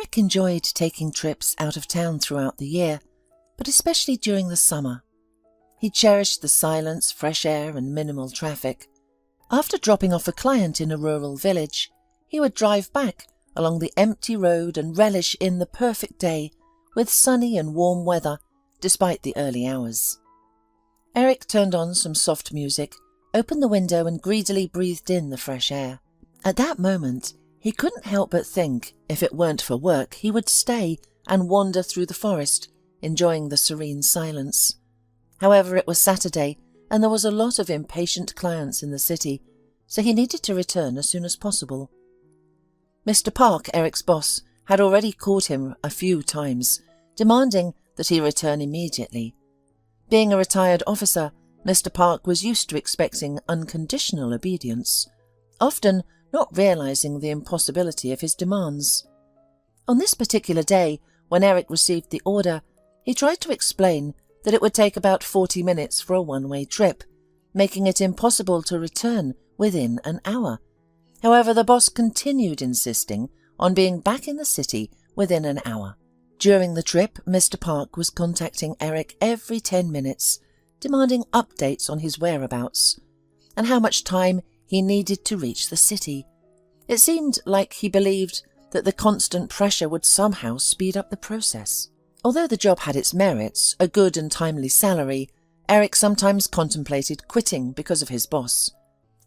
Eric enjoyed taking trips out of town throughout the year, but especially during the summer. He cherished the silence, fresh air, and minimal traffic. After dropping off a client in a rural village, he would drive back along the empty road and relish in the perfect day with sunny and warm weather despite the early hours. Eric turned on some soft music, opened the window and greedily breathed in the fresh air. At that moment, he couldn't help but think if it weren't for work he would stay and wander through the forest, enjoying the serene silence. However, it was Saturday and there was a lot of impatient clients in the city, so he needed to return as soon as possible. Mr. Park, Eric's boss, had already called him a few times, demanding that he return immediately. Being a retired officer, Mr. Park was used to expecting unconditional obedience, often not realizing the impossibility of his demands. On this particular day, when Eric received the order, he tried to explain that it would take about 40 minutes for a one-way trip, making it impossible to return within an hour. However, the boss continued insisting on being back in the city within an hour. During the trip, Mr. Park was contacting Eric every 10 minutes, demanding updates on his whereabouts and how much time he needed to reach the city. It seemed like he believed that the constant pressure would somehow speed up the process. Although the job had its merits, a good and timely salary, Eric sometimes contemplated quitting because of his boss.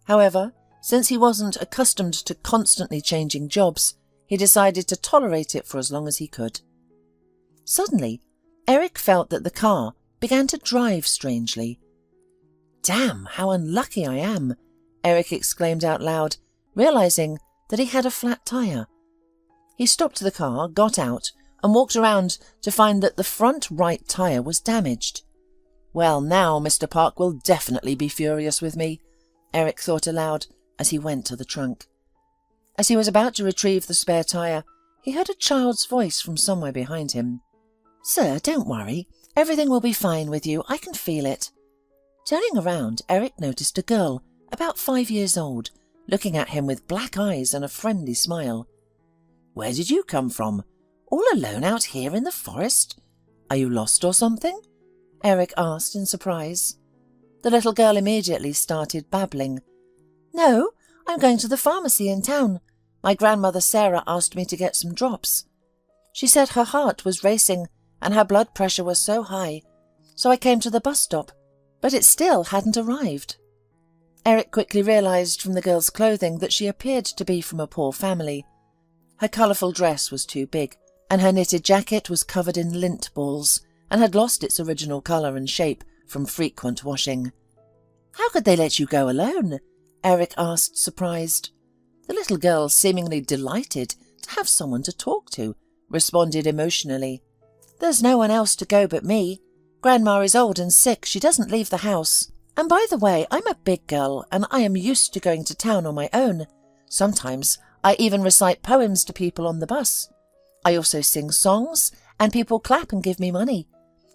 However, since he wasn't accustomed to constantly changing jobs, he decided to tolerate it for as long as he could. Suddenly, Eric felt that the car began to drive strangely. "Damn, how unlucky I am," Eric exclaimed out loud, realizing that he had a flat tire. He stopped the car, got out, and walked around to find that the front right tire was damaged. "Well, now Mr. Park will definitely be furious with me," Eric thought aloud as he went to the trunk. As he was about to retrieve the spare tire, he heard a child's voice from somewhere behind him. "Sir, don't worry. Everything will be fine with you. I can feel it." Turning around, Eric noticed a girl, about 5 years old, looking at him with black eyes and a friendly smile. "Where did you come from? All alone out here in the forest? Are you lost or something?" Eric asked in surprise. The little girl immediately started babbling. "No, I'm going to the pharmacy in town. My grandmother Sarah asked me to get some drops. She said her heart was racing and her blood pressure was so high, so I came to the bus stop, but it still hadn't arrived." Eric quickly realized from the girl's clothing that she appeared to be from a poor family. Her colourful dress was too big, and her knitted jacket was covered in lint balls and had lost its original colour and shape from frequent washing. "How could they let you go alone?" Eric asked, surprised. The little girl, seemingly delighted to have someone to talk to, responded emotionally. "There's no one else to go but me. Grandma is old and sick. She doesn't leave the house. And by the way, I'm a big girl and I am used to going to town on my own. Sometimes I even recite poems to people on the bus. I also sing songs and people clap and give me money.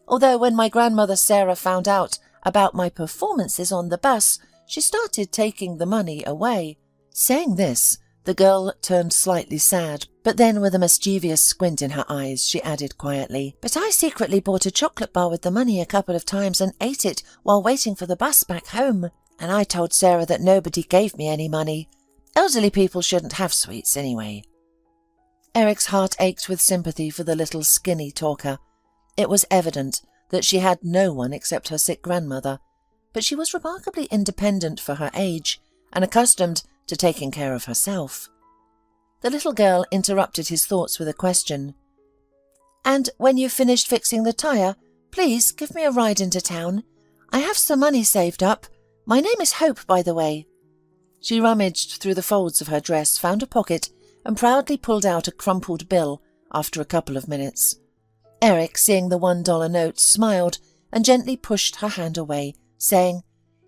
Although when my grandmother Sarah found out about my performances on the bus, she started taking the money away." Saying this, the girl turned slightly sad, but then with a mischievous squint in her eyes, she added quietly, "But I secretly bought a chocolate bar with the money a couple of times and ate it while waiting for the bus back home. And I told Sarah that nobody gave me any money. Elderly people shouldn't have sweets anyway." Eric's heart ached with sympathy for the little skinny talker. It was evident that she had no one except her sick grandmother, but she was remarkably independent for her age and accustomed to taking care of herself. The little girl interrupted his thoughts with a question. "And when you've finished fixing the tire, please give me a ride into town. I have some money saved up. My name is Hope, by the way." She rummaged through the folds of her dress, found a pocket, and proudly pulled out a crumpled bill after a couple of minutes. Eric, seeing the $1 note, smiled and gently pushed her hand away, saying,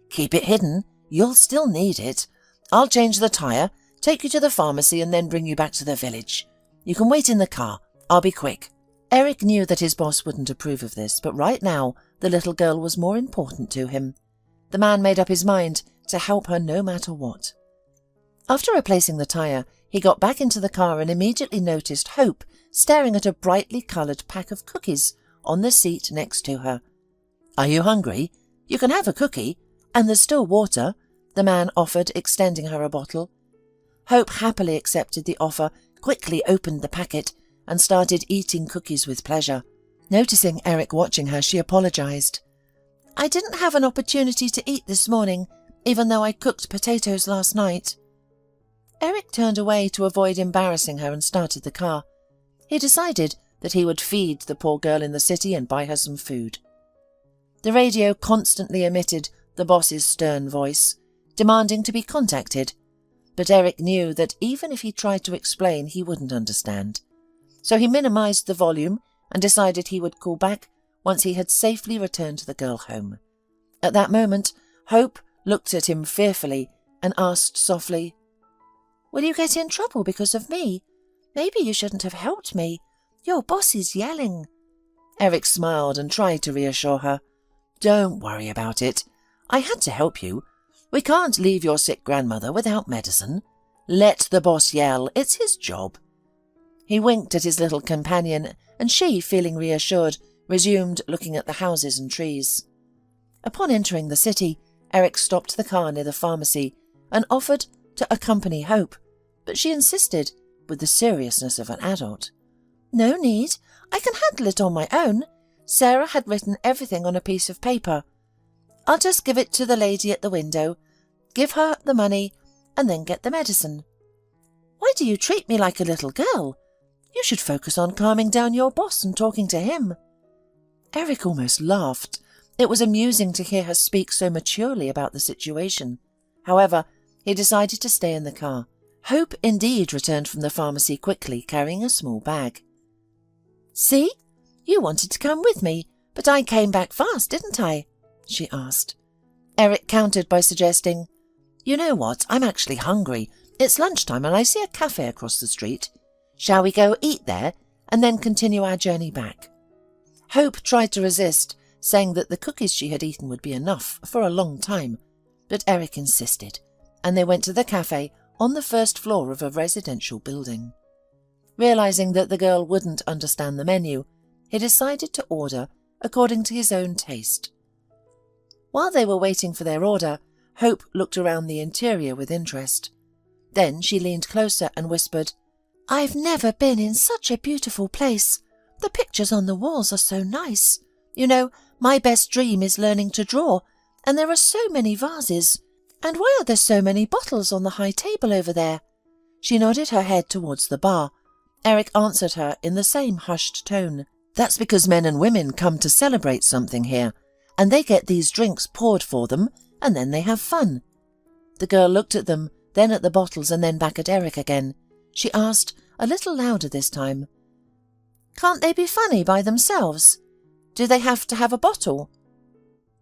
"Keep it hidden. You'll still need it. I'll change the tire, take you to the pharmacy, and then bring you back to the village. You can wait in the car. I'll be quick." Eric knew that his boss wouldn't approve of this, but right now the little girl was more important to him. The man made up his mind to help her no matter what. After replacing the tire, He got back into the car and immediately noticed Hope staring at a brightly coloured pack of cookies on the seat next to her. "Are you hungry? You can have a cookie, and there's still water," the man offered, extending her a bottle. Hope happily accepted the offer, quickly opened the packet, and started eating cookies with pleasure. Noticing Eric watching her, she apologised. "I didn't have an opportunity to eat this morning, even though I cooked potatoes last night." Eric turned away to avoid embarrassing her and started the car. He decided that he would feed the poor girl in the city and buy her some food. The radio constantly emitted the boss's stern voice, demanding to be contacted, but Eric knew that even if he tried to explain, he wouldn't understand. So he minimised the volume and decided he would call back once he had safely returned the girl home. At that moment, Hope looked at him fearfully and asked softly, "Will you get in trouble because of me? Maybe you shouldn't have helped me. Your boss is yelling." Eric smiled and tried to reassure her. "Don't worry about it. I had to help you. We can't leave your sick grandmother without medicine. Let the boss yell. It's his job." He winked at his little companion, and she, feeling reassured, resumed looking at the houses and trees. Upon entering the city, Eric stopped the car near the pharmacy and offered to accompany Hope, but she insisted, with the seriousness of an adult. "No need. I can handle it on my own. Sarah had written everything on a piece of paper. I'll just give it to the lady at the window, give her the money, and then get the medicine." "Why do you treat me like a little girl? You should focus on calming down your boss and talking to him." Eric almost laughed. It was amusing to hear her speak so maturely about the situation. However, he decided to stay in the car. Hope indeed returned from the pharmacy quickly, carrying a small bag. "See? You wanted to come with me, but I came back fast, didn't I?" she asked. Eric countered by suggesting, "You know what? I'm actually hungry. It's lunchtime and I see a cafe across the street. Shall we go eat there and then continue our journey back?" Hope tried to resist, saying that the cookies she had eaten would be enough for a long time, but Eric insisted, and they went to the cafe on the first floor of a residential building. Realising that the girl wouldn't understand the menu, he decided to order according to his own taste. While they were waiting for their order, Hope looked around the interior with interest. Then she leaned closer and whispered, "I've never been in such a beautiful place. The pictures on the walls are so nice. You know, my best dream is learning to draw, and there are so many vases. And why are there so many bottles on the high table over there?" She nodded her head towards the bar. Eric answered her in the same hushed tone. "That's because men and women come to celebrate something here, and they get these drinks poured for them, and then they have fun." The girl looked at them, then at the bottles, and then back at Eric again. She asked, a little louder this time, "Can't they be funny by themselves? Do they have to have a bottle?"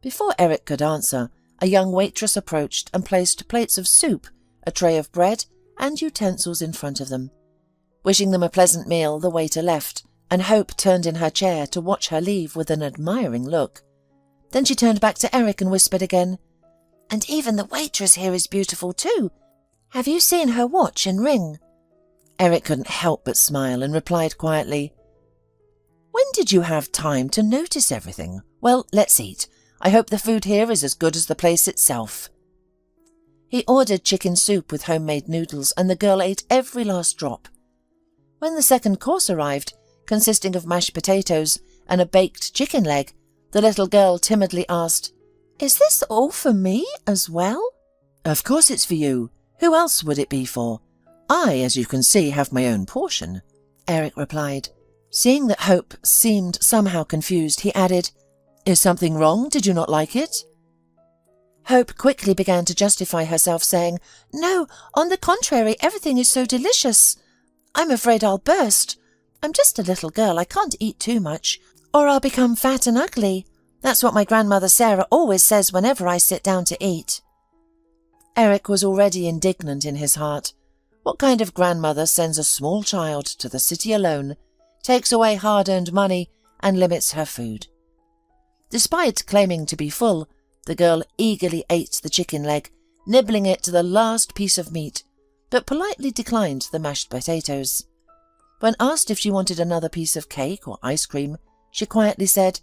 Before Eric could answer, a young waitress approached and placed plates of soup, a tray of bread, and utensils in front of them. Wishing them a pleasant meal, the waiter left, and Hope turned in her chair to watch her leave with an admiring look. Then she turned back to Eric and whispered again, "And even the waitress here is beautiful too. Have you seen her watch and ring?" Eric couldn't help but smile and replied quietly, "When did you have time to notice everything? Well, let's eat. I hope the food here is as good as the place itself." He ordered chicken soup with homemade noodles, and the girl ate every last drop. When the second course arrived, consisting of mashed potatoes and a baked chicken leg, the little girl timidly asked, "Is this all for me as well?" "Of course it's for you. Who else would it be for? I, as you can see, have my own portion," Eric replied. Seeing that Hope seemed somehow confused, he added, "Is something wrong? Did you not like it?" Hope quickly began to justify herself, saying, "No, on the contrary, everything is so delicious. I'm afraid I'll burst. I'm just a little girl, I can't eat too much, or I'll become fat and ugly. That's what my grandmother Sarah always says whenever I sit down to eat." Eric was already indignant in his heart. What kind of grandmother sends a small child to the city alone, takes away hard-earned money, and limits her food? Despite claiming to be full, the girl eagerly ate the chicken leg, nibbling it to the last piece of meat, but politely declined the mashed potatoes. When asked if she wanted another piece of cake or ice cream, she quietly said,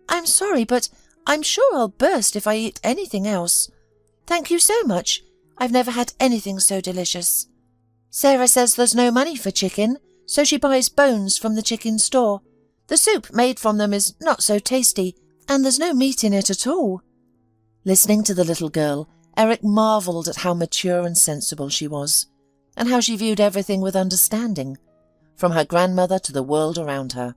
"I'm sorry, but I'm sure I'll burst if I eat anything else. Thank you so much. I've never had anything so delicious. Sarah says there's no money for chicken, so she buys bones from the chicken store. The soup made from them is not so tasty, and there's no meat in it at all." Listening to the little girl, Eric marvelled at how mature and sensible she was, and how she viewed everything with understanding, from her grandmother to the world around her.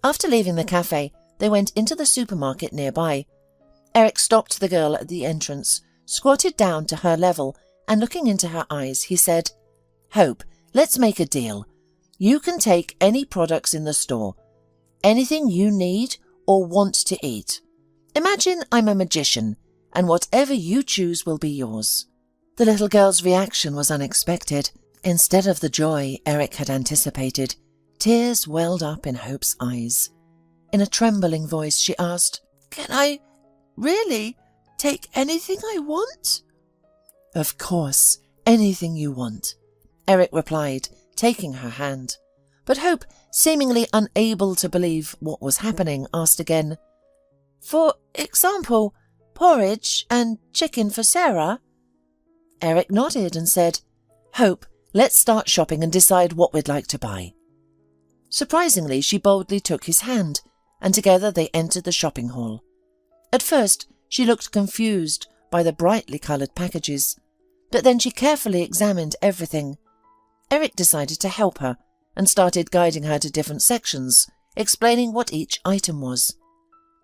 After leaving the cafe, they went into the supermarket nearby. Eric stopped the girl at the entrance, squatted down to her level, and looking into her eyes, he said, "Hope, let's make a deal. You can take any products in the store, anything you need or want to eat. Imagine I'm a magician, and whatever you choose will be yours." The little girl's reaction was unexpected. Instead of the joy Eric had anticipated, tears welled up in Hope's eyes. In a trembling voice, she asked, "Can I really take anything I want?" "Of course, anything you want," Eric replied, taking her hand. But Hope, seemingly unable to believe what was happening, asked again, "For example, porridge and chicken for Sarah?" Eric nodded and said, "Hope, let's start shopping and decide what we'd like to buy." Surprisingly, she boldly took his hand, and together they entered the shopping hall. At first, she looked confused by the brightly coloured packages, but then she carefully examined everything. Eric decided to help her and started guiding her to different sections, explaining what each item was.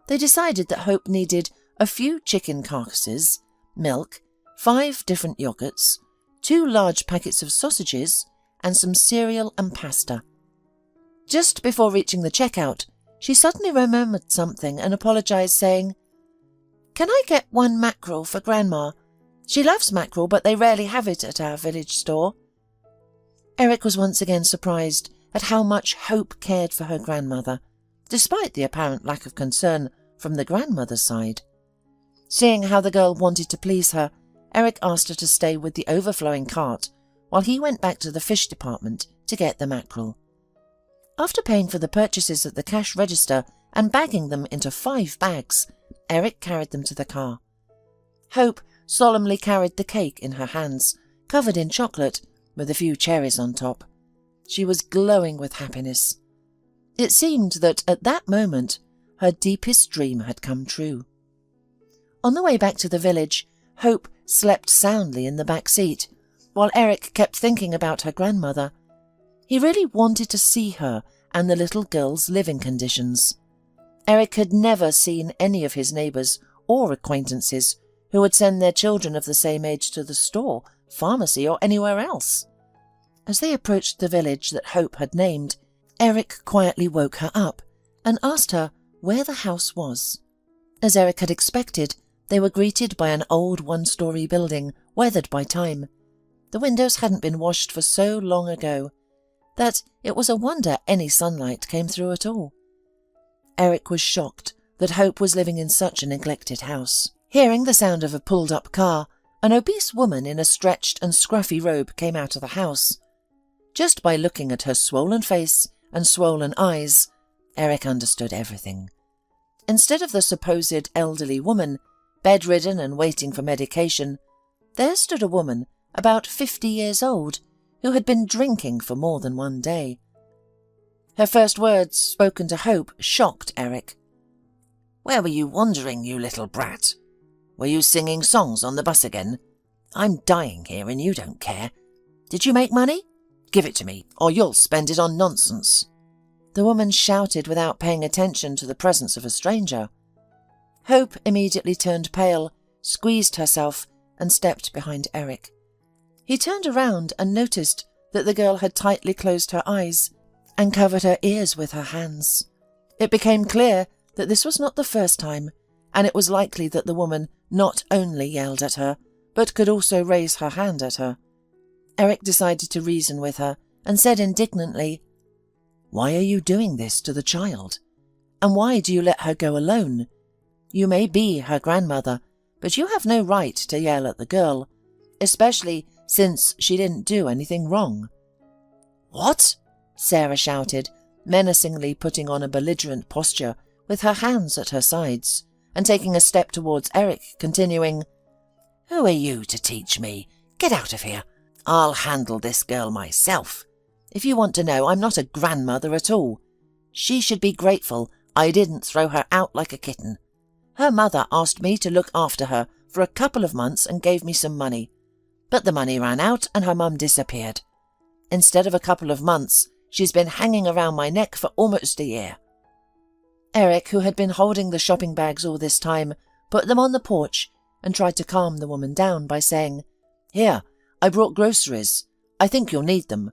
They decided that Hope needed a few chicken carcasses, milk, 5 different yogurts, 2 large packets of sausages, and some cereal and pasta. Just before reaching the checkout, she suddenly remembered something and apologised, saying, "Can I get 1 mackerel for Grandma? She loves mackerel, but they rarely have it at our village store." Eric was once again surprised at how much Hope cared for her grandmother, despite the apparent lack of concern from the grandmother's side. Seeing how the girl wanted to please her, Eric asked her to stay with the overflowing cart while he went back to the fish department to get the mackerel. After paying for the purchases at the cash register and bagging them into 5 bags, Eric carried them to the car. Hope solemnly carried the cake in her hands, covered in chocolate, with a few cherries on top. She was glowing with happiness. It seemed that at that moment her deepest dream had come true. On the way back to the village, Hope slept soundly in the back seat, while Eric kept thinking about her grandmother. He really wanted to see her and the little girl's living conditions. Eric had never seen any of his neighbours or acquaintances who would send their children of the same age to the store, pharmacy, or anywhere else. As they approached the village that Hope had named, Eric quietly woke her up and asked her where the house was. As Eric had expected, they were greeted by an old 1-story building, weathered by time. The windows hadn't been washed for so long ago that it was a wonder any sunlight came through at all. Eric was shocked that Hope was living in such a neglected house. Hearing the sound of a pulled-up car, an obese woman in a stretched and scruffy robe came out of the house. Just by looking at her swollen face and swollen eyes, Eric understood everything. Instead of the supposed elderly woman, bedridden and waiting for medication, there stood a woman about 50 years old who had been drinking for more than one day. Her first words, spoken to Hope, shocked Eric. "Where were you wandering, you little brat? Were you singing songs on the bus again? I'm dying here and you don't care. Did you make money? Give it to me, or you'll spend it on nonsense." The woman shouted without paying attention to the presence of a stranger. Hope immediately turned pale, squeezed herself, and stepped behind Eric. He turned around and noticed that the girl had tightly closed her eyes and covered her ears with her hands. It became clear that this was not the first time, and it was likely that the woman not only yelled at her, but could also raise her hand at her. Eric decided to reason with her and said indignantly, "Why are you doing this to the child? And why do you let her go alone? You may be her grandmother, but you have no right to yell at the girl, especially since she didn't do anything wrong. "What?" Sarah shouted, menacingly putting on a belligerent posture with her hands at her sides and taking a step towards Eric, continuing, "Who are you to teach me? Get out of here. I'll handle this girl myself. If you want to know, I'm not a grandmother at all. She should be grateful I didn't throw her out like a kitten. Her mother asked me to look after her for a couple of months and gave me some money. But the money ran out and her mum disappeared. Instead of a couple of months, she's been hanging around my neck for almost a year." Eric, who had been holding the shopping bags all this time, put them on the porch and tried to calm the woman down by saying, "Here, I brought groceries. I think you'll need them.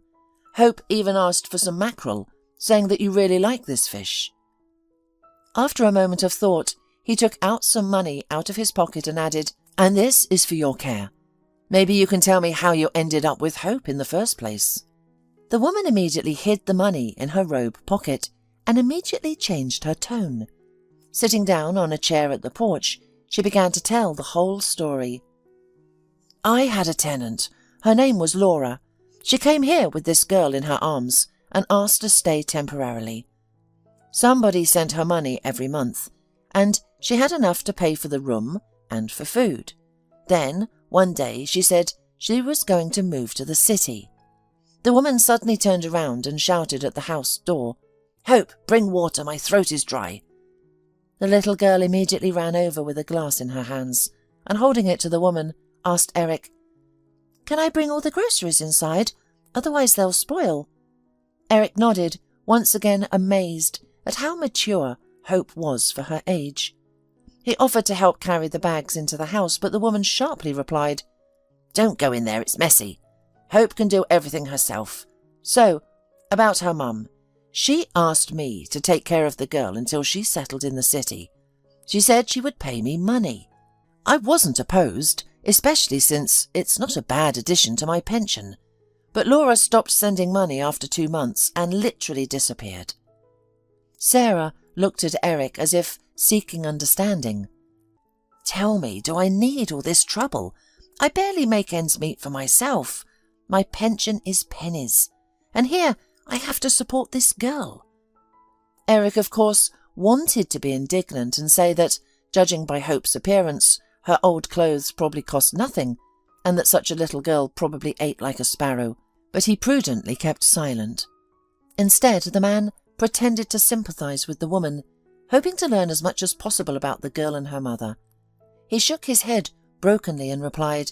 Hope even asked for some mackerel, saying that you really like this fish." After a moment of thought, he took out some money out of his pocket and added, "And this is for your care. Maybe you can tell me how you ended up with Hope in the first place." The woman immediately hid the money in her robe pocket and immediately changed her tone. Sitting down on a chair at the porch, she began to tell the whole story. "I had a tenant. Her name was Laura. She came here with this girl in her arms and asked to stay temporarily. Somebody sent her money every month, and she had enough to pay for the room and for food. Then, one day, she said she was going to move to the city. The woman suddenly turned around and shouted at the house door, 'Hope, bring water, my throat is dry.' The little girl immediately ran over with a glass in her hands, and holding it to the woman, asked Eric, 'Can I bring all the groceries inside? Otherwise they'll spoil.' Eric nodded, once again amazed at how mature Hope was for her age. He offered to help carry the bags into the house, but the woman sharply replied, 'Don't go in there, it's messy. Hope can do everything herself. So, about her mum. She asked me to take care of the girl until she settled in the city. She said she would pay me money. I wasn't opposed, especially since it's not a bad addition to my pension. But Laura stopped sending money after 2 months and literally disappeared.' Sarah looked at Eric as if seeking understanding. 'Tell me, do I need all this trouble? I barely make ends meet for myself. My pension is pennies. And here I have to support this girl.' Eric, of course, wanted to be indignant and say that, judging by Hope's appearance, her old clothes probably cost nothing, and that such a little girl probably ate like a sparrow, but he prudently kept silent. Instead, the man pretended to sympathize with the woman, hoping to learn as much as possible about the girl and her mother. He shook his head brokenly and replied,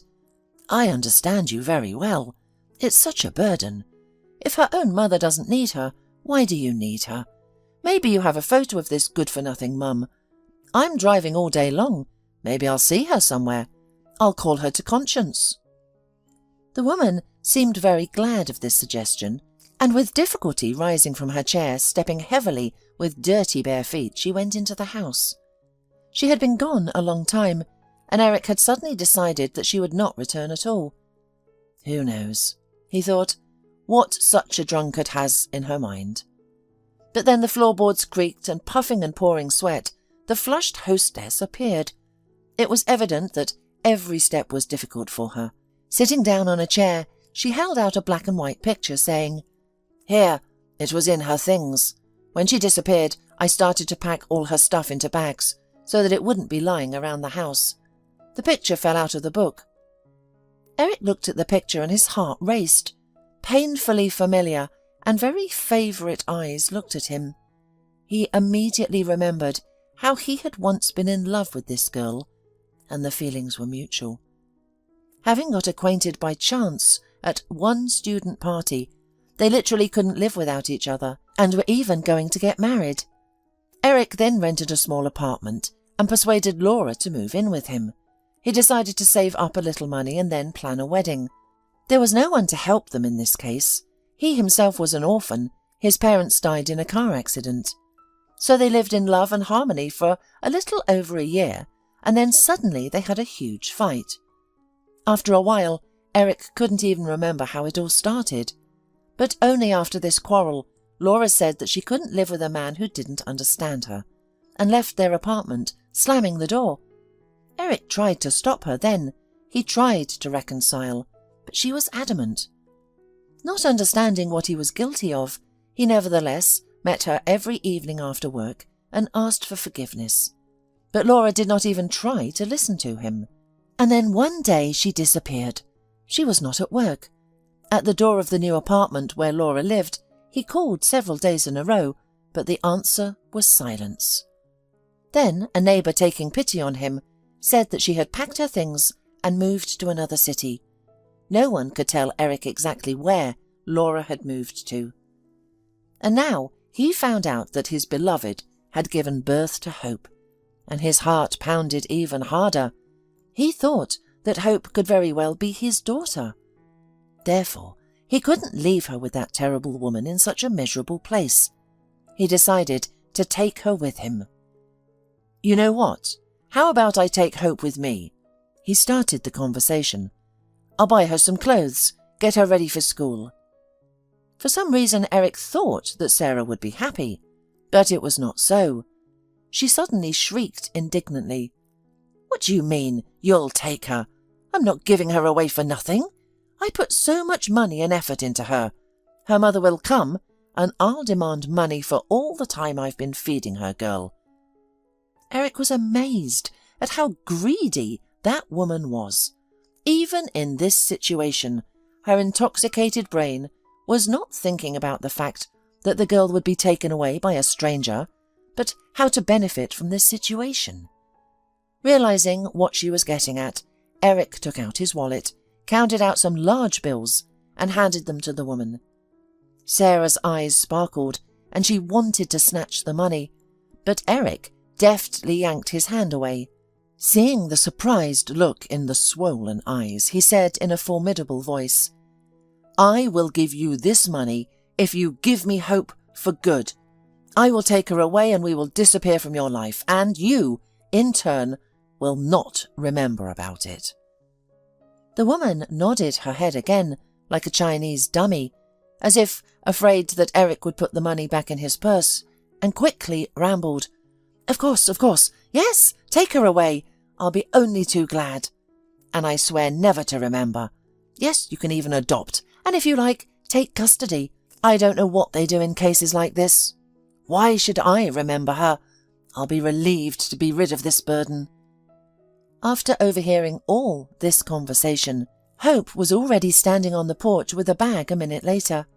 "I understand you very well. It's such a burden. If her own mother doesn't need her, why do you need her? Maybe you have a photo of this good-for-nothing mum. I'm driving all day long. Maybe I'll see her somewhere. I'll call her to conscience." The woman seemed very glad of this suggestion, and with difficulty rising from her chair, stepping heavily with dirty bare feet, she went into the house. She had been gone a long time, and Eric had suddenly decided that she would not return at all. Who knows, he thought, what such a drunkard has in her mind. But then the floorboards creaked, and puffing and pouring sweat, the flushed hostess appeared. It was evident that every step was difficult for her. Sitting down on a chair, she held out a black and white picture, saying, "Here, it was in her things. When she disappeared, I started to pack all her stuff into bags so that it wouldn't be lying around the house. The picture fell out of the book." Eric looked at the picture and his heart raced. Painfully familiar and very favourite eyes looked at him. He immediately remembered how he had once been in love with this girl, and the feelings were mutual. Having got acquainted by chance at one student party, they literally couldn't live without each other, and were even going to get married. Eric then rented a small apartment and persuaded Laura to move in with him. He decided to save up a little money and then plan a wedding. There was no one to help them in this case. He himself was an orphan. His parents died in a car accident. So they lived in love and harmony for a little over a year, and then suddenly they had a huge fight. After a while, Eric couldn't even remember how it all started. But only after this quarrel, Laura said that she couldn't live with a man who didn't understand her, and left their apartment, slamming the door. Eric tried to stop her then. He tried to reconcile, but she was adamant. Not understanding what he was guilty of, he nevertheless met her every evening after work and asked for forgiveness. But Laura did not even try to listen to him. And then one day she disappeared. She was not at work. At the door of the new apartment where Laura lived, he called several days in a row, but the answer was silence. Then a neighbour, taking pity on him, said that she had packed her things and moved to another city. No one could tell Eric exactly where Laura had moved to. And now he found out that his beloved had given birth to Hope, and his heart pounded even harder. He thought that Hope could very well be his daughter. Therefore, he couldn't leave her with that terrible woman in such a miserable place. He decided to take her with him. "You know what? How about I take Hope with me?" He started the conversation. "I'll buy her some clothes, get her ready for school." For some reason, Eric thought that Sarah would be happy, but it was not so. She suddenly shrieked indignantly. "What do you mean, you'll take her? I'm not giving her away for nothing. I put so much money and effort into her. Her mother will come, and I'll demand money for all the time I've been feeding her, girl." Eric was amazed at how greedy that woman was. Even in this situation, her intoxicated brain was not thinking about the fact that the girl would be taken away by a stranger, but how to benefit from this situation. Realizing what she was getting at, Eric took out his wallet, counted out some large bills, and handed them to the woman. Sarah's eyes sparkled, and she wanted to snatch the money, but Eric deftly yanked his hand away. Seeing the surprised look in the swollen eyes, he said in a formidable voice, "I will give you this money if you give me Hope for good. I will take her away and we will disappear from your life, and you, in turn, will not remember about it." The woman nodded her head again, like a Chinese dummy, as if afraid that Eric would put the money back in his purse, and quickly rambled, of course, yes, take her away. I'll be only too glad. And I swear never to remember. Yes, you can even adopt, and if you like, take custody. I don't know what they do in cases like this. Why should I remember her? I'll be relieved to be rid of this burden." After overhearing all this conversation, Hope was already standing on the porch with a bag a minute later.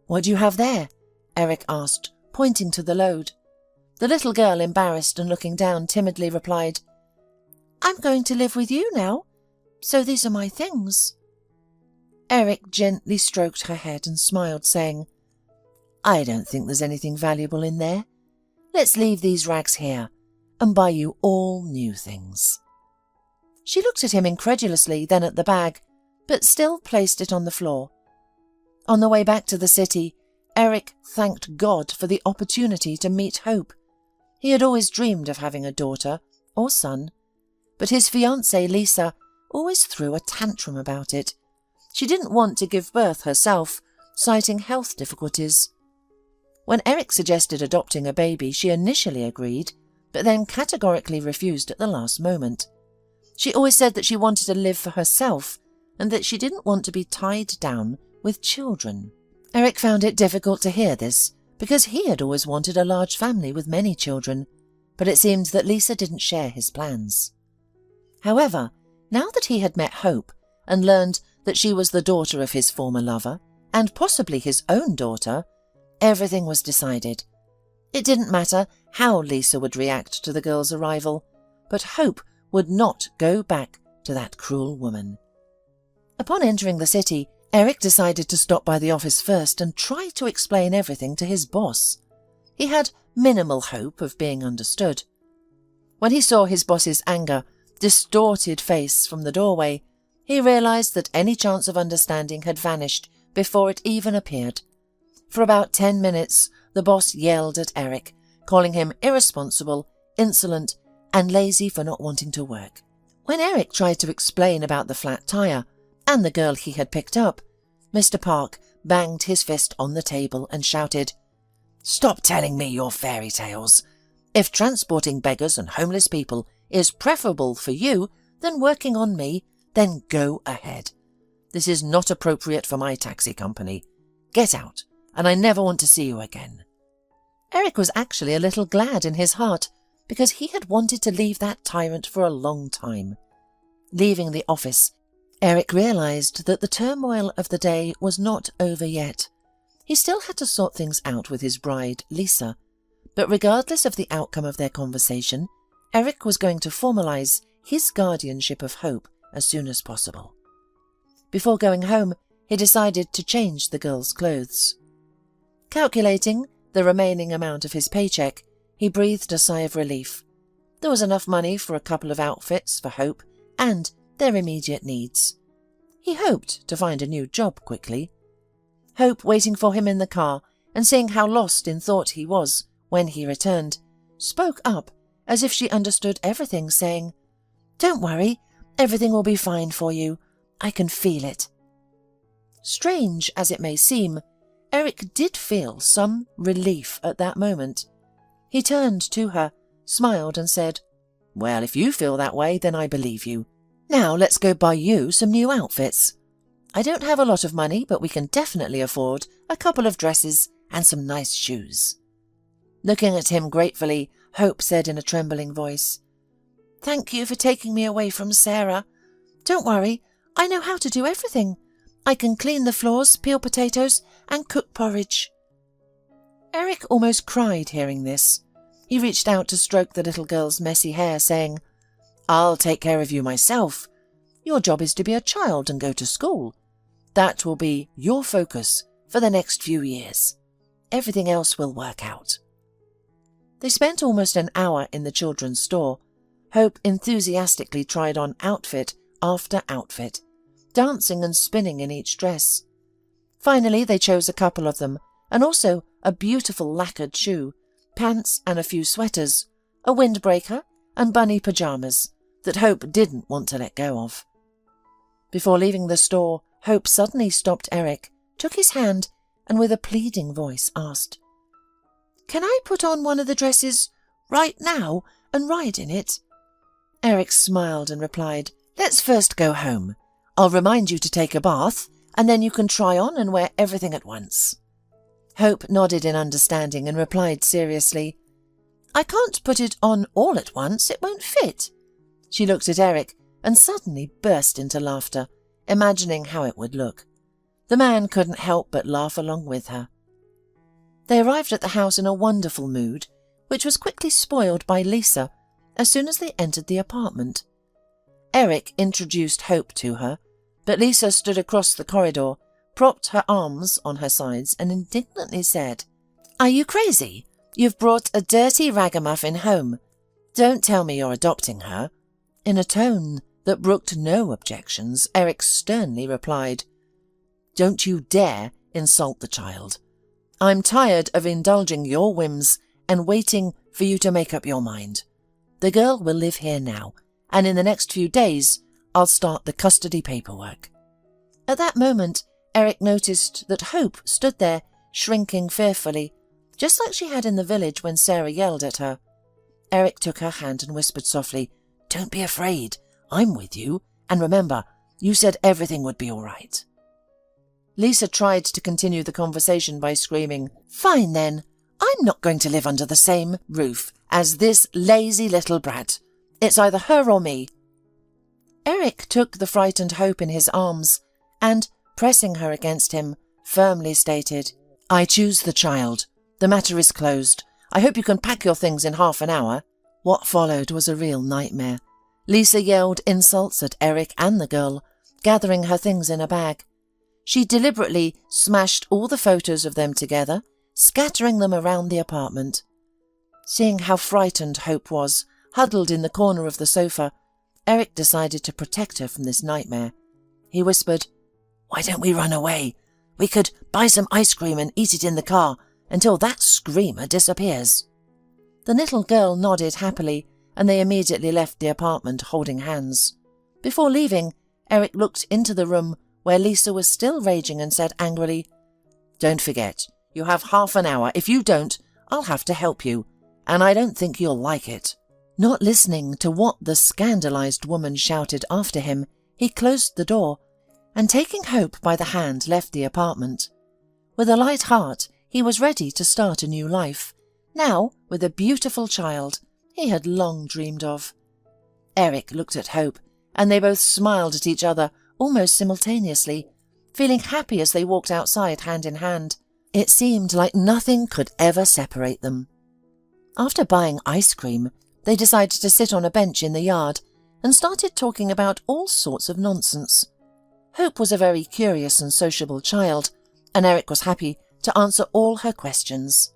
"What do you have there?" Eric asked, pointing to the load. The little girl, embarrassed and looking down, timidly replied, "I'm going to live with you now, so these are my things." Eric gently stroked her head and smiled, saying, "I don't think there's anything valuable in there. Let's leave these rags here and buy you all new things." She looked at him incredulously, then at the bag, but still placed it on the floor. On the way back to the city, Eric thanked God for the opportunity to meet Hope. He had always dreamed of having a daughter or son, but his fiancée Lisa always threw a tantrum about it. She didn't want to give birth herself, citing health difficulties. When Eric suggested adopting a baby, she initially agreed, but then categorically refused at the last moment. She always said that she wanted to live for herself and that she didn't want to be tied down with children. Eric found it difficult to hear this, because he had always wanted a large family with many children, but it seemed that Lisa didn't share his plans. However, now that he had met Hope and learned that she was the daughter of his former lover, and possibly his own daughter, everything was decided. It didn't matter how Lisa would react to the girl's arrival, but Hope would not go back to that cruel woman. Upon entering the city, Eric decided to stop by the office first and try to explain everything to his boss. He had minimal hope of being understood. When he saw his boss's anger, distorted face from the doorway, he realized that any chance of understanding had vanished before it even appeared. For about 10 minutes, the boss yelled at Eric, calling him irresponsible, insolent, and lazy for not wanting to work. When Eric tried to explain about the flat tire and the girl he had picked up, Mr. Park banged his fist on the table and shouted, "Stop telling me your fairy tales. If transporting beggars and homeless people is preferable for you than working on me, then go ahead. This is not appropriate for my taxi company. Get out, and I never want to see you again." Eric was actually a little glad in his heart, because he had wanted to leave that tyrant for a long time. Leaving the office, Eric realized that the turmoil of the day was not over yet. He still had to sort things out with his bride, Lisa, but regardless of the outcome of their conversation, Eric was going to formalize his guardianship of Hope as soon as possible. Before going home, he decided to change the girl's clothes. Calculating the remaining amount of his paycheck, he breathed a sigh of relief. There was enough money for a couple of outfits for Hope and their immediate needs. He hoped to find a new job quickly. Hope, waiting for him in the car and seeing how lost in thought he was when he returned, spoke up as if she understood everything, saying, "Don't worry, everything will be fine for you. I can feel it." Strange as it may seem, Eric did feel some relief at that moment. He turned to her, smiled and said, "Well, if you feel that way, then I believe you. Now let's go buy you some new outfits. I don't have a lot of money, but we can definitely afford a couple of dresses and some nice shoes." Looking at him gratefully, Hope said in a trembling voice, "Thank you for taking me away from Sarah. Don't worry, I know how to do everything. I can clean the floors, peel potatoes, and cook porridge." Eric almost cried hearing this. He reached out to stroke the little girl's messy hair, saying, "I'll take care of you myself. Your job is to be a child and go to school. That will be your focus for the next few years. Everything else will work out." They spent almost an hour in the children's store. Hope enthusiastically tried on outfit after outfit, dancing and spinning in each dress. Finally, they chose a couple of them, and also a beautiful lacquered shoe, pants and a few sweaters, a windbreaker and bunny pajamas that Hope didn't want to let go of. Before leaving the store, Hope suddenly stopped Eric, took his hand, and with a pleading voice asked, "Can I put on one of the dresses right now and ride in it?" Eric smiled and replied, "Let's first go home. I'll remind you to take a bath, and then you can try on and wear everything at once." Hope nodded in understanding and replied seriously, "I can't put it on all at once, it won't fit." She looked at Eric and suddenly burst into laughter, imagining how it would look. The man couldn't help but laugh along with her. They arrived at the house in a wonderful mood, which was quickly spoiled by Lisa as soon as they entered the apartment. Eric introduced Hope to her, but Lisa stood across the corridor, propped her arms on her sides, and indignantly said, "Are you crazy? You've brought a dirty ragamuffin home. Don't tell me you're adopting her." In a tone that brooked no objections, Eric sternly replied, "Don't you dare insult the child. I'm tired of indulging your whims and waiting for you to make up your mind. The girl will live here now, and in the next few days I'll start the custody paperwork." At that moment, Eric noticed that Hope stood there, shrinking fearfully, just like she had in the village when Sarah yelled at her. Eric took her hand and whispered softly, "Don't be afraid. I'm with you, and remember, you said everything would be all right." Lisa tried to continue the conversation by screaming, "Fine then, I'm not going to live under the same roof as this lazy little brat. It's either her or me." Eric took the frightened Hope in his arms and, pressing her against him, firmly stated, "I choose the child. The matter is closed. I hope you can pack your things in half an hour." What followed was a real nightmare. Lisa yelled insults at Eric and the girl, gathering her things in a bag. She deliberately smashed all the photos of them together, scattering them around the apartment. Seeing how frightened Hope was, huddled in the corner of the sofa, Eric decided to protect her from this nightmare. He whispered, "Why don't we run away? We could buy some ice cream and eat it in the car until that screamer disappears." The little girl nodded happily, and they immediately left the apartment holding hands. Before leaving, Eric looked into the room where Lisa was still raging and said angrily, "Don't forget, you have half an hour. If you don't, I'll have to help you, and I don't think you'll like it." Not listening to what the scandalized woman shouted after him, he closed the door and taking Hope by the hand left the apartment. With a light heart, he was ready to start a new life, now with a beautiful child he had long dreamed of. Eric looked at Hope, and they both smiled at each other almost simultaneously, feeling happy as they walked outside hand in hand. It seemed like nothing could ever separate them. After buying ice cream, they decided to sit on a bench in the yard and started talking about all sorts of nonsense. Hope was a very curious and sociable child, and Eric was happy to answer all her questions.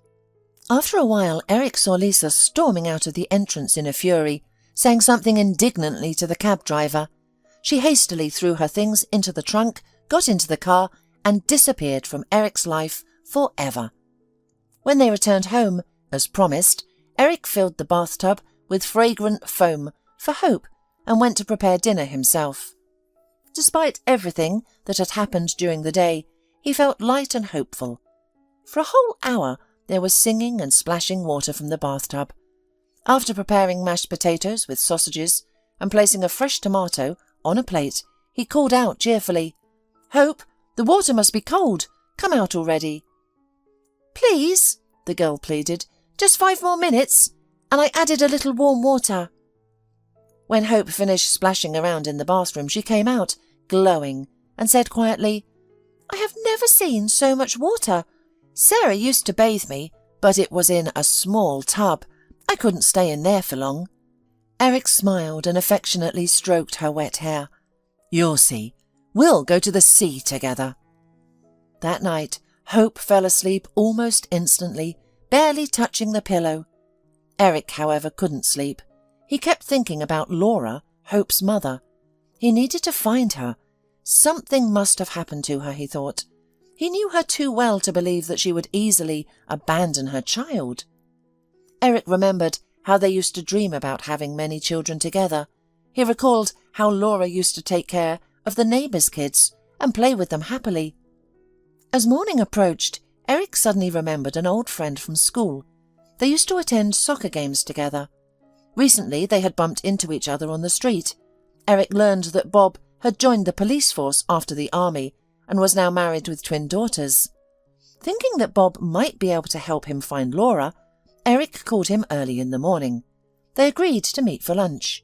After a while, Eric saw Lisa storming out of the entrance in a fury, saying something indignantly to the cab driver. She hastily threw her things into the trunk, got into the car, and disappeared from Eric's life forever. When they returned home, as promised, Eric filled the bathtub with fragrant foam for Hope and went to prepare dinner himself. Despite everything that had happened during the day, he felt light and hopeful. For a whole hour there was singing and splashing water from the bathtub. After preparing mashed potatoes with sausages and placing a fresh tomato on a plate, he called out cheerfully, "Hope, the water must be cold. Come out already." "Please," the girl pleaded, "just 5 more minutes, and I added a little warm water." When Hope finished splashing around in the bathroom, she came out, glowing, and said quietly, "I have never seen so much water. Sarah used to bathe me, but it was in a small tub. I couldn't stay in there for long." Eric smiled and affectionately stroked her wet hair. "You'll see. We'll go to the sea together." That night, Hope fell asleep almost instantly, barely touching the pillow. Eric, however, couldn't sleep. He kept thinking about Laura, Hope's mother. He needed to find her. Something must have happened to her, he thought. He knew her too well to believe that she would easily abandon her child. Eric remembered how they used to dream about having many children together. He recalled how Laura used to take care of the neighbours' kids and play with them happily. As morning approached, Eric suddenly remembered an old friend from school. They used to attend soccer games together. Recently they had bumped into each other on the street. Eric learned that Bob had joined the police force after the army and was now married with twin daughters. Thinking that Bob might be able to help him find Laura, Eric called him early in the morning. They agreed to meet for lunch.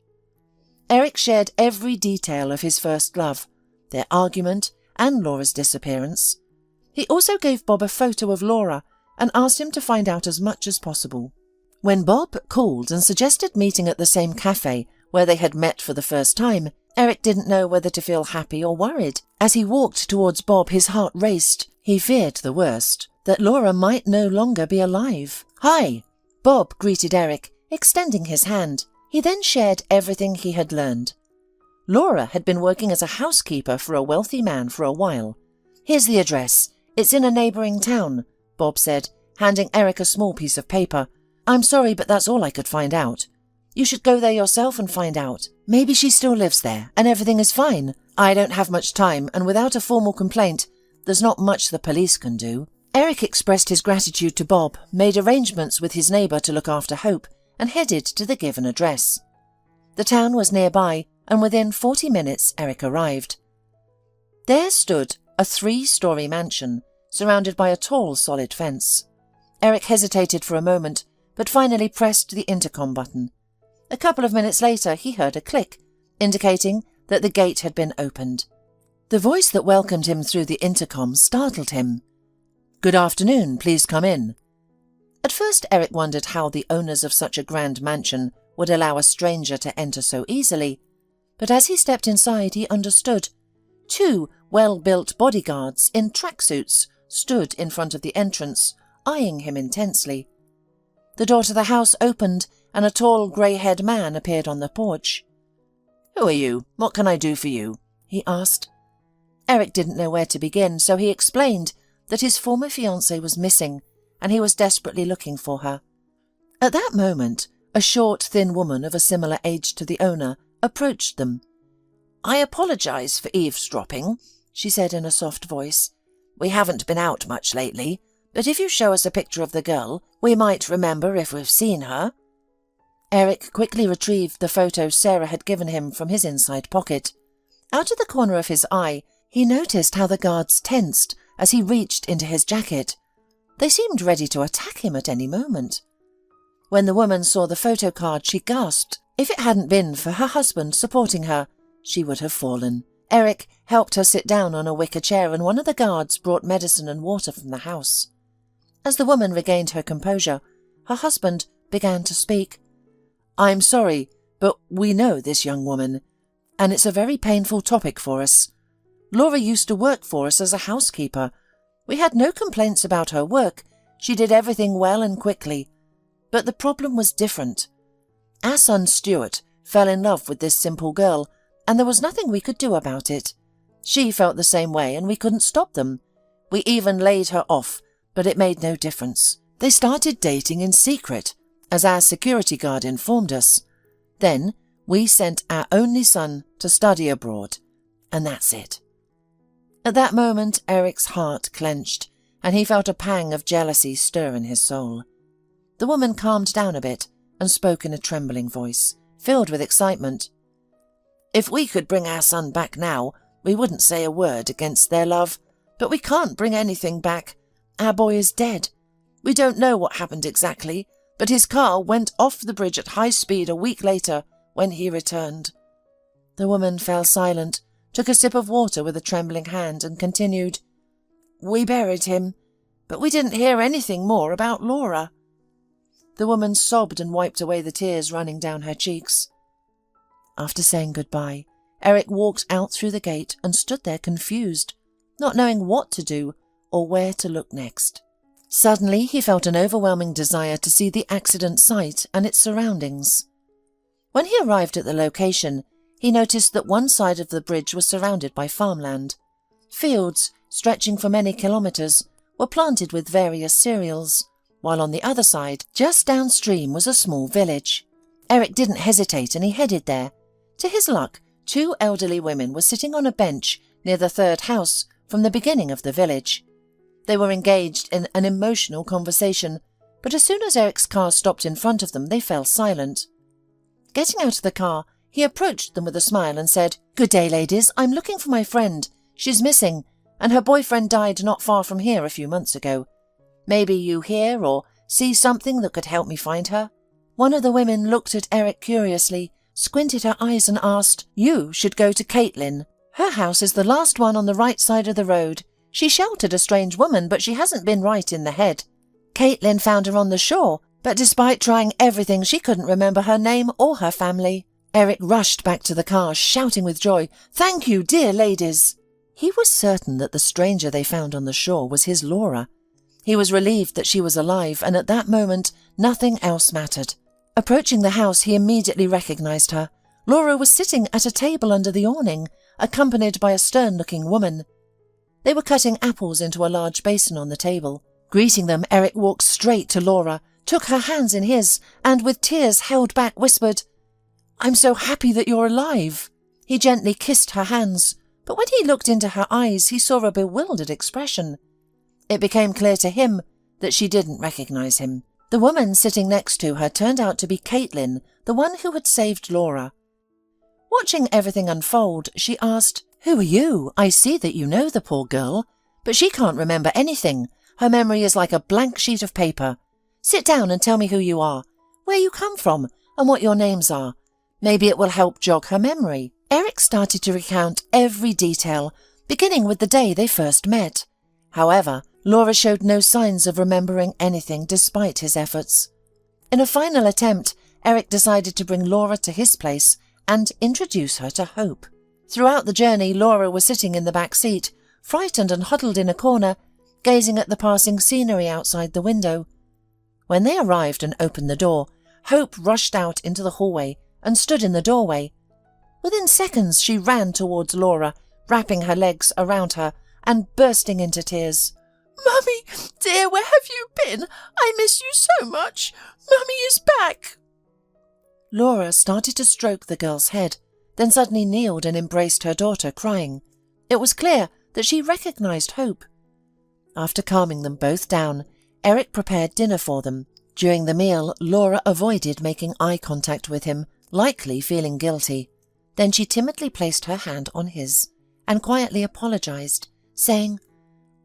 Eric shared every detail of his first love, their argument and Laura's disappearance. He also gave Bob a photo of Laura and asked him to find out as much as possible. When Bob called and suggested meeting at the same cafe where they had met for the first time, Eric didn't know whether to feel happy or worried. As he walked towards Bob, his heart raced. He feared the worst, that Laura might no longer be alive. "Hi!" Bob greeted Eric, extending his hand. He then shared everything he had learned. Laura had been working as a housekeeper for a wealthy man for a while. "Here's the address. It's in a neighbouring town," Bob said, handing Eric a small piece of paper. "I'm sorry, but that's all I could find out. You should go there yourself and find out. Maybe she still lives there, and everything is fine. I don't have much time, and without a formal complaint, there's not much the police can do." Eric expressed his gratitude to Bob, made arrangements with his neighbour to look after Hope, and headed to the given address. The town was nearby, and within 40 minutes Eric arrived. There stood a 3-story mansion, surrounded by a tall, solid fence. Eric hesitated for a moment, but finally pressed the intercom button. A couple of minutes later he heard a click, indicating that the gate had been opened. The voice that welcomed him through the intercom startled him. "Good afternoon, please come in." At first Eric wondered how the owners of such a grand mansion would allow a stranger to enter so easily, but as he stepped inside he understood. 2 well-built bodyguards in tracksuits stood in front of the entrance, eyeing him intensely. The door to the house opened and a tall, grey-haired man appeared on the porch. "Who are you? What can I do for you?" he asked. Eric didn't know where to begin, so he explained that his former fiancée was missing and he was desperately looking for her. At that moment, a short, thin woman of a similar age to the owner approached them. "I apologise for eavesdropping," she said in a soft voice. "We haven't been out much lately, but if you show us a picture of the girl, we might remember if we've seen her." Eric quickly retrieved the photo Sarah had given him from his inside pocket. Out of the corner of his eye, He noticed how the guards tensed as he reached into his jacket. They seemed ready to attack him at any moment. When the woman saw the photo card, she gasped. If it hadn't been for her husband supporting her, she would have fallen. Eric helped her sit down on a wicker chair, and one of the guards brought medicine and water from the house. As the woman regained her composure, her husband began to speak. "I'm sorry, but we know this young woman, and it's a very painful topic for us. Laura used to work for us as a housekeeper. We had no complaints about her work. She did everything well and quickly. But the problem was different. Our son Stuart fell in love with this simple girl, and there was nothing we could do about it. She felt the same way, and we couldn't stop them. We even laid her off, but it made no difference. They started dating in secret, as our security guard informed us. Then we sent our only son to study abroad, and that's it." At that moment, Eric's heart clenched, and he felt a pang of jealousy stir in his soul. The woman calmed down a bit and spoke in a trembling voice, filled with excitement. "If we could bring our son back now, we wouldn't say a word against their love, but we can't bring anything back. Our boy is dead. We don't know what happened exactly, but his car went off the bridge at high speed a week later when he returned." The woman fell silent, took a sip of water with a trembling hand, and continued, "We buried him, but we didn't hear anything more about Laura." The woman sobbed and wiped away the tears running down her cheeks. After saying goodbye, Eric walked out through the gate and stood there confused, not knowing what to do or where to look next. Suddenly he felt an overwhelming desire to see the accident site and its surroundings. When he arrived at the location, he noticed that one side of the bridge was surrounded by farmland. Fields, stretching for many kilometres, were planted with various cereals, while on the other side, just downstream, was a small village. Eric didn't hesitate and he headed there. To his luck, 2 elderly women were sitting on a bench near the third house from the beginning of the village. They were engaged in an emotional conversation, but as soon as Eric's car stopped in front of them, they fell silent. Getting out of the car, he approached them with a smile and said, "Good day, ladies. I'm looking for my friend. She's missing, and her boyfriend died not far from here a few months ago. Maybe you hear or see something that could help me find her?" One of the women looked at Eric curiously, squinted her eyes and asked, "You should go to Caitlin. Her house is the last one on the right side of the road. She sheltered a strange woman, but she hasn't been right in the head. Caitlin found her on the shore, but despite trying everything, she couldn't remember her name or her family." Eric rushed back to the car, shouting with joy, "Thank you, dear ladies!" He was certain that the stranger they found on the shore was his Laura. He was relieved that she was alive, and at that moment nothing else mattered. Approaching the house, he immediately recognized her. Laura was sitting at a table under the awning, accompanied by a stern-looking woman. They were cutting apples into a large basin on the table. Greeting them, Eric walked straight to Laura, took her hands in his, and with tears held back whispered, "I'm so happy that you're alive." He gently kissed her hands, but when he looked into her eyes, he saw a bewildered expression. It became clear to him that she didn't recognize him. The woman sitting next to her turned out to be Caitlin, the one who had saved Laura. Watching everything unfold, she asked, "Who are you? I see that you know the poor girl, but she can't remember anything. Her memory is like a blank sheet of paper. Sit down and tell me who you are, where you come from, and what your names are. Maybe it will help jog her memory." Eric started to recount every detail, beginning with the day they first met. However, Laura showed no signs of remembering anything despite his efforts. In a final attempt, Eric decided to bring Laura to his place and introduce her to Hope. Throughout the journey, Laura was sitting in the back seat, frightened and huddled in a corner, gazing at the passing scenery outside the window. When they arrived and opened the door, Hope rushed out into the hallway and stood in the doorway. Within seconds, she ran towards Laura, wrapping her legs around her and bursting into tears. "Mummy, dear, where have you been? I miss you so much. Mummy is back." Laura started to stroke the girl's head, then suddenly kneeled and embraced her daughter, crying. It was clear that she recognized Hope. After calming them both down, Eric prepared dinner for them. During the meal, Laura avoided making eye contact with him, likely feeling guilty. Then she timidly placed her hand on his, and quietly apologized, saying,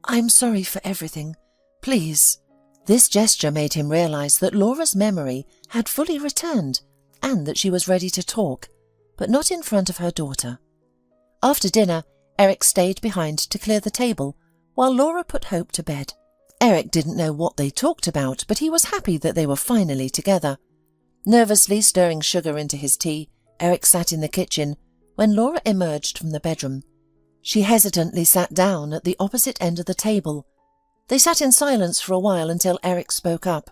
"I'm sorry for everything. Please." This gesture made him realize that Laura's memory had fully returned and that she was ready to talk, but not in front of her daughter. After dinner, Eric stayed behind to clear the table while Laura put Hope to bed. Eric didn't know what they talked about, but he was happy that they were finally together. Nervously stirring sugar into his tea, Eric sat in the kitchen when Laura emerged from the bedroom. She hesitantly sat down at the opposite end of the table. They sat in silence for a while until Eric spoke up.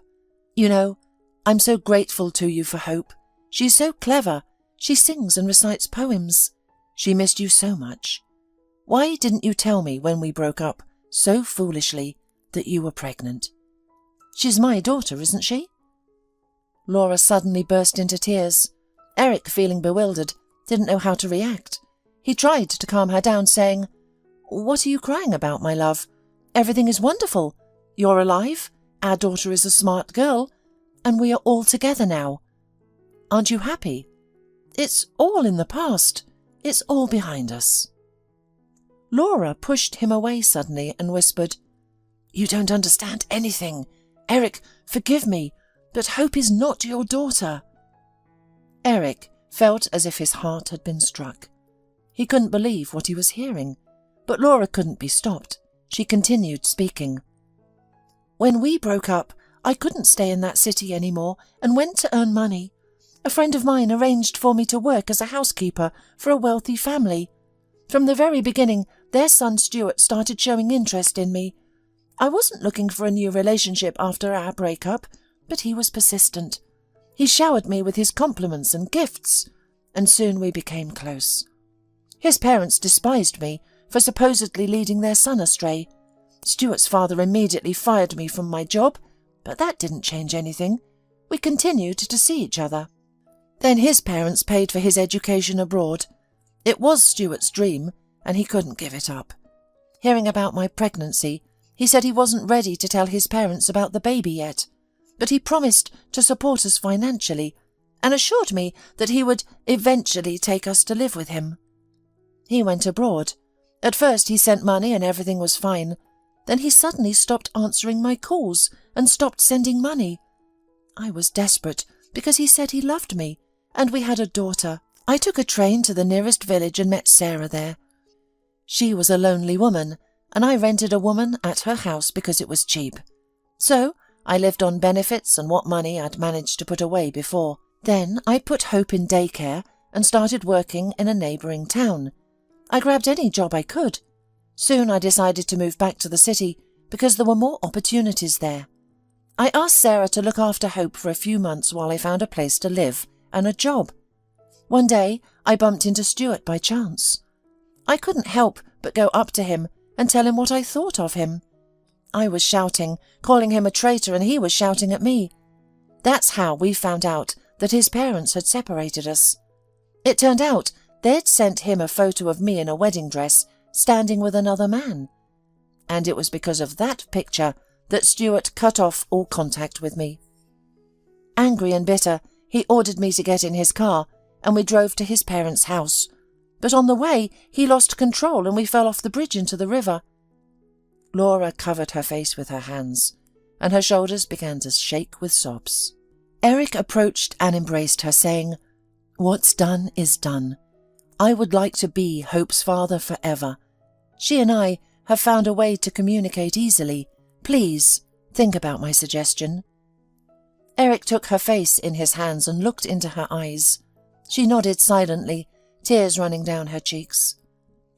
"You know, I'm so grateful to you for Hope. She's so clever. She sings and recites poems. She missed you so much. Why didn't you tell me when we broke up, so foolishly, that you were pregnant? She's my daughter, isn't she?" Laura suddenly burst into tears. Eric, feeling bewildered, didn't know how to react. He tried to calm her down, saying, "What are you crying about, my love? Everything is wonderful. You're alive, our daughter is a smart girl, and we are all together now. Aren't you happy? It's all in the past. It's all behind us." Laura pushed him away suddenly and whispered, "You don't understand anything. Eric, forgive me, but Hope is not your daughter." Eric felt as if his heart had been struck. He couldn't believe what he was hearing, but Laura couldn't be stopped. She continued speaking. "When we broke up, I couldn't stay in that city anymore and went to earn money. A friend of mine arranged for me to work as a housekeeper for a wealthy family. From the very beginning, their son Stuart started showing interest in me. I wasn't looking for a new relationship after our breakup, but he was persistent. He showered me with his compliments and gifts, and soon we became close. His parents despised me for supposedly leading their son astray. Stuart's father immediately fired me from my job, but that didn't change anything. We continued to see each other. Then his parents paid for his education abroad. It was Stuart's dream, and he couldn't give it up. Hearing about my pregnancy, he said he wasn't ready to tell his parents about the baby yet, but he promised to support us financially and assured me that he would eventually take us to live with him. He went abroad. At first he sent money and everything was fine. Then he suddenly stopped answering my calls and stopped sending money. I was desperate because he said he loved me, and we had a daughter. I took a train to the nearest village and met Sarah there. She was a lonely woman, and I rented a woman at her house because it was cheap. So I lived on benefits and what money I'd managed to put away before. Then I put Hope in daycare and started working in a neighbouring town. I grabbed any job I could. Soon I decided to move back to the city because there were more opportunities there. I asked Sarah to look after Hope for a few months while I found a place to live and a job. One day I bumped into Stuart by chance. I couldn't help but go up to him and tell him what I thought of him. I was shouting, calling him a traitor, and he was shouting at me. That's how we found out that his parents had separated us. It turned out they'd sent him a photo of me in a wedding dress, standing with another man. And it was because of that picture that Stuart cut off all contact with me. Angry and bitter, he ordered me to get in his car, and we drove to his parents' house. But on the way, he lost control and we fell off the bridge into the river. Laura covered her face with her hands, and her shoulders began to shake with sobs. Eric approached and embraced her, saying, "What's done is done. I would like to be Hope's father forever. She and I have found a way to communicate easily. Please, think about my suggestion." Eric took her face in his hands and looked into her eyes. She nodded silently, tears running down her cheeks.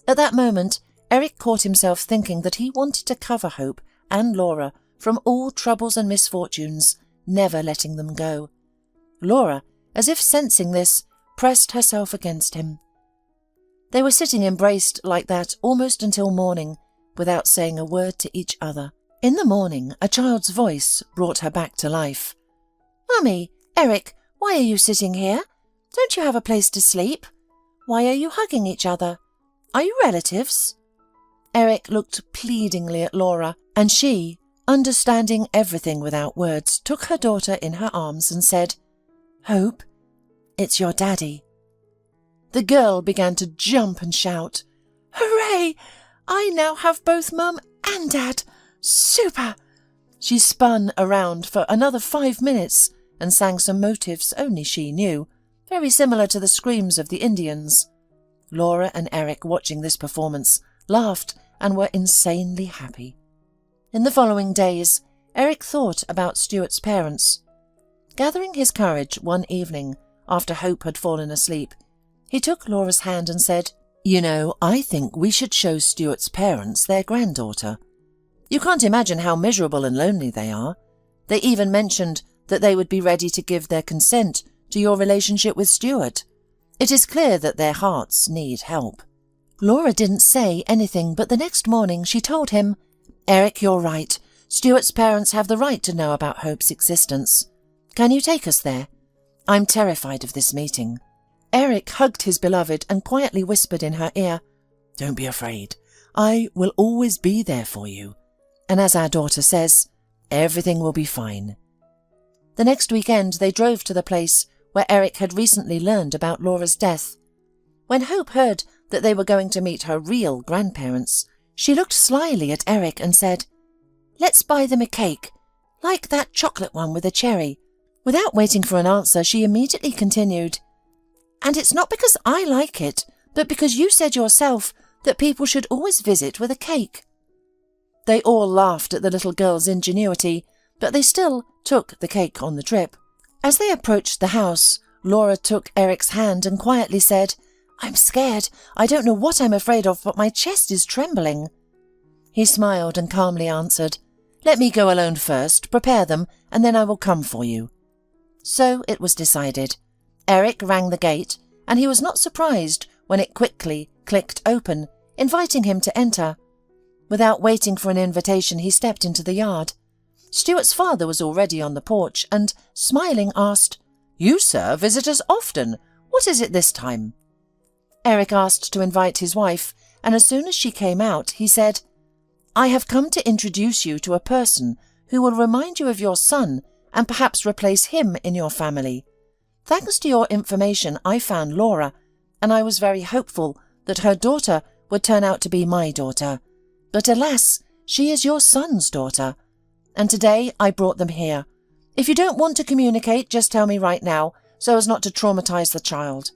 At that moment, Eric caught himself thinking that he wanted to cover Hope and Laura from all troubles and misfortunes, never letting them go. Laura, as if sensing this, pressed herself against him. They were sitting embraced like that almost until morning, without saying a word to each other. In the morning, a child's voice brought her back to life. "Mummy, Eric, why are you sitting here? Don't you have a place to sleep? Why are you hugging each other? Are you relatives?" Eric looked pleadingly at Laura, and she, understanding everything without words, took her daughter in her arms and said, "Hope, it's your daddy." The girl began to jump and shout. Hooray! I now have both Mum and Dad. Super! She spun around for another 5 minutes and sang some motifs only she knew, very similar to the screams of the Indians. Laura and Eric, watching this performance, laughed and were insanely happy. In the following days, Eric thought about Stuart's parents. Gathering his courage one evening, after Hope had fallen asleep, he took Laura's hand and said, "You know, I think we should show Stuart's parents their granddaughter. You can't imagine how miserable and lonely they are. They even mentioned that they would be ready to give their consent to your relationship with Stuart. It is clear that their hearts need help." Laura didn't say anything, but the next morning she told him, "Eric, you're right. Stuart's parents have the right to know about Hope's existence. Can you take us there? I'm terrified of this meeting." Eric hugged his beloved and quietly whispered in her ear, "Don't be afraid. I will always be there for you. And as our daughter says, everything will be fine." The next weekend they drove to the place where Eric had recently learned about Laura's death. When Hope heard that they were going to meet her real grandparents, she looked slyly at Eric and said, "Let's buy them a cake, like that chocolate one with a cherry." Without waiting for an answer, she immediately continued, "And it's not because I like it, but because you said yourself that people should always visit with a cake." They all laughed at the little girl's ingenuity, but they still took the cake on the trip. As they approached the house, Laura took Eric's hand and quietly said, "I'm scared. I don't know what I'm afraid of, but my chest is trembling." He smiled and calmly answered, "Let me go alone first, prepare them, and then I will come for you." So it was decided. Eric rang the gate, and he was not surprised when it quickly clicked open, inviting him to enter. Without waiting for an invitation, he stepped into the yard. Stuart's father was already on the porch and, smiling, asked, "You, sir, visit us often. What is it this time?" Eric asked to invite his wife, and as soon as she came out, he said, "I have come to introduce you to a person who will remind you of your son and perhaps replace him in your family. Thanks to your information, I found Laura, and I was very hopeful that her daughter would turn out to be my daughter. But alas, she is your son's daughter. And today I brought them here. If you don't want to communicate, just tell me right now, so as not to traumatize the child."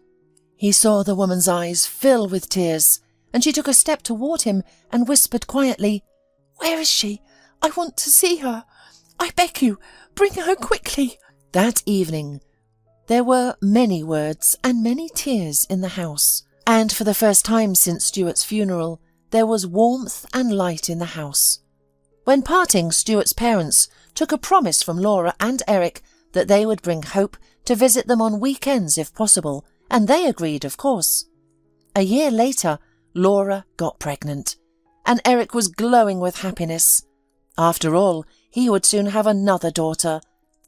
He saw the woman's eyes fill with tears, and she took a step toward him and whispered quietly, "Where is she? I want to see her. I beg you, bring her quickly." That evening, there were many words and many tears in the house, and for the first time since Stuart's funeral, there was warmth and light in the house. When parting, Stuart's parents took a promise from Laura and Eric that they would bring Hope to visit them on weekends if possible, and they agreed, of course. A year later, Laura got pregnant, and Eric was glowing with happiness. After all, he would soon have another daughter,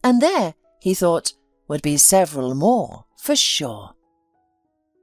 and there, he thought, would be several more for sure.